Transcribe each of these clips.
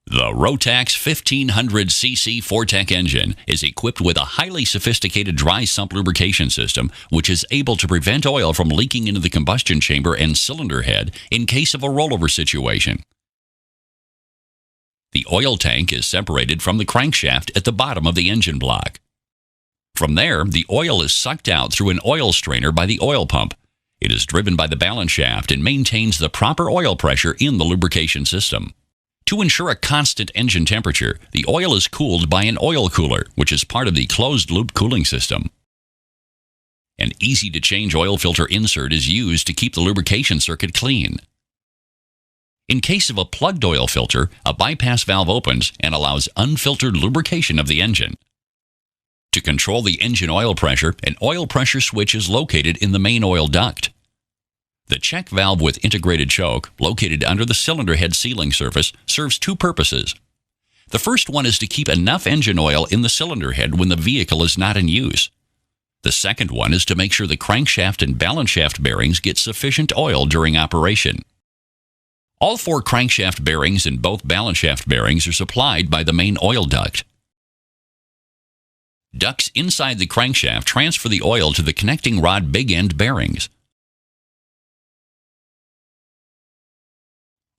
The Rotax 1500cc Fortec engine is equipped with a highly sophisticated dry sump lubrication system, which is able to prevent oil from leaking into the combustion chamber and cylinder head in case of a rollover situation. The oil tank is separated from the crankshaft at the bottom of the engine block. From there, the oil is sucked out through an oil strainer by the oil pump. It is driven by the balance shaft and maintains the proper oil pressure in the lubrication system. To ensure a constant engine temperature, the oil is cooled by an oil cooler, which is part of the closed-loop cooling system. An easy-to-change oil filter insert is used to keep the lubrication circuit clean. In case of a plugged oil filter, a bypass valve opens and allows unfiltered lubrication of the engine. To control the engine oil pressure, an oil pressure switch is located in the main oil duct. The check valve with integrated choke, located under the cylinder head sealing surface, serves two purposes. The first one is to keep enough engine oil in the cylinder head when the vehicle is not in use. The second one is to make sure the crankshaft and balance shaft bearings get sufficient oil during operation. All four crankshaft bearings and both balance shaft bearings are supplied by the main oil duct. Ducts inside the crankshaft transfer the oil to the connecting rod big end bearings.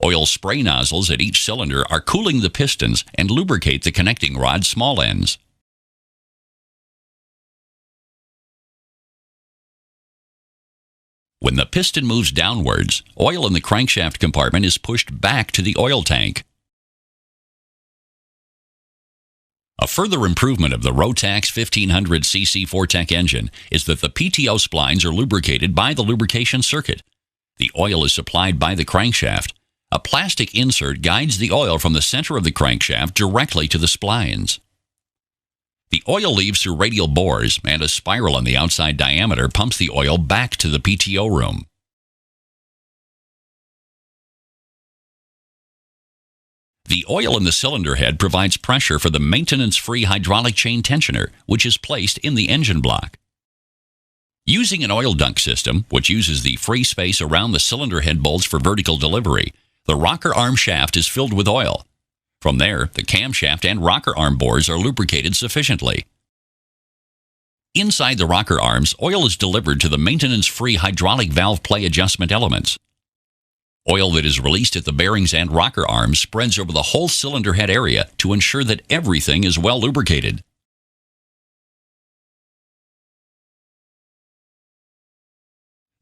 Oil spray nozzles at each cylinder are cooling the pistons and lubricate the connecting rod small ends. When the piston moves downwards, oil in the crankshaft compartment is pushed back to the oil tank. A further improvement of the Rotax 1500cc Fortec engine is that the PTO splines are lubricated by the lubrication circuit. The oil is supplied by the crankshaft. A plastic insert guides the oil from the center of the crankshaft directly to the splines. The oil leaves through radial bores, and a spiral in the outside diameter pumps the oil back to the PTO room. The oil in the cylinder head provides pressure for the maintenance-free hydraulic chain tensioner, which is placed in the engine block. Using an oil dunk system, which uses the free space around the cylinder head bolts for vertical delivery, the rocker arm shaft is filled with oil. From there, the camshaft and rocker arm bores are lubricated sufficiently. Inside the rocker arms, oil is delivered to the maintenance-free hydraulic valve play adjustment elements. Oil that is released at the bearings and rocker arms spreads over the whole cylinder head area to ensure that everything is well lubricated.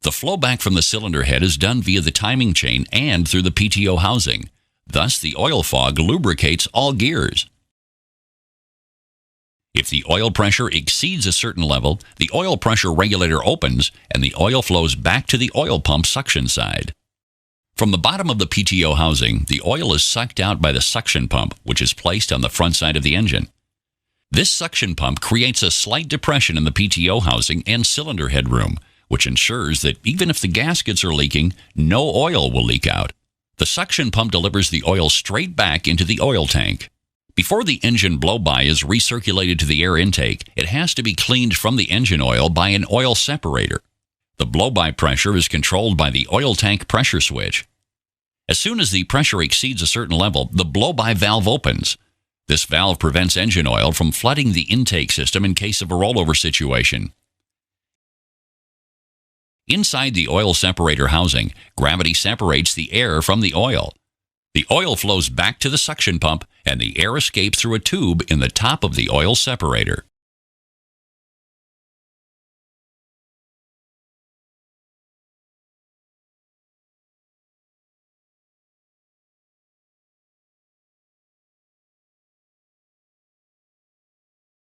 The flow back from the cylinder head is done via the timing chain and through the PTO housing. Thus, the oil fog lubricates all gears. If the oil pressure exceeds a certain level, the oil pressure regulator opens and the oil flows back to the oil pump suction side. From the bottom of the PTO housing, the oil is sucked out by the suction pump, which is placed on the front side of the engine. This suction pump creates a slight depression in the PTO housing and cylinder head room, which ensures that even if the gaskets are leaking, no oil will leak out. The suction pump delivers the oil straight back into the oil tank. Before the engine blow-by is recirculated to the air intake, it has to be cleaned from the engine oil by an oil separator. The blow-by pressure is controlled by the oil tank pressure switch. As soon as the pressure exceeds a certain level, the blow-by valve opens. This valve prevents engine oil from flooding the intake system in case of a rollover situation. Inside the oil separator housing, gravity separates the air from the oil. The oil flows back to the suction pump, and the air escapes through a tube in the top of the oil separator.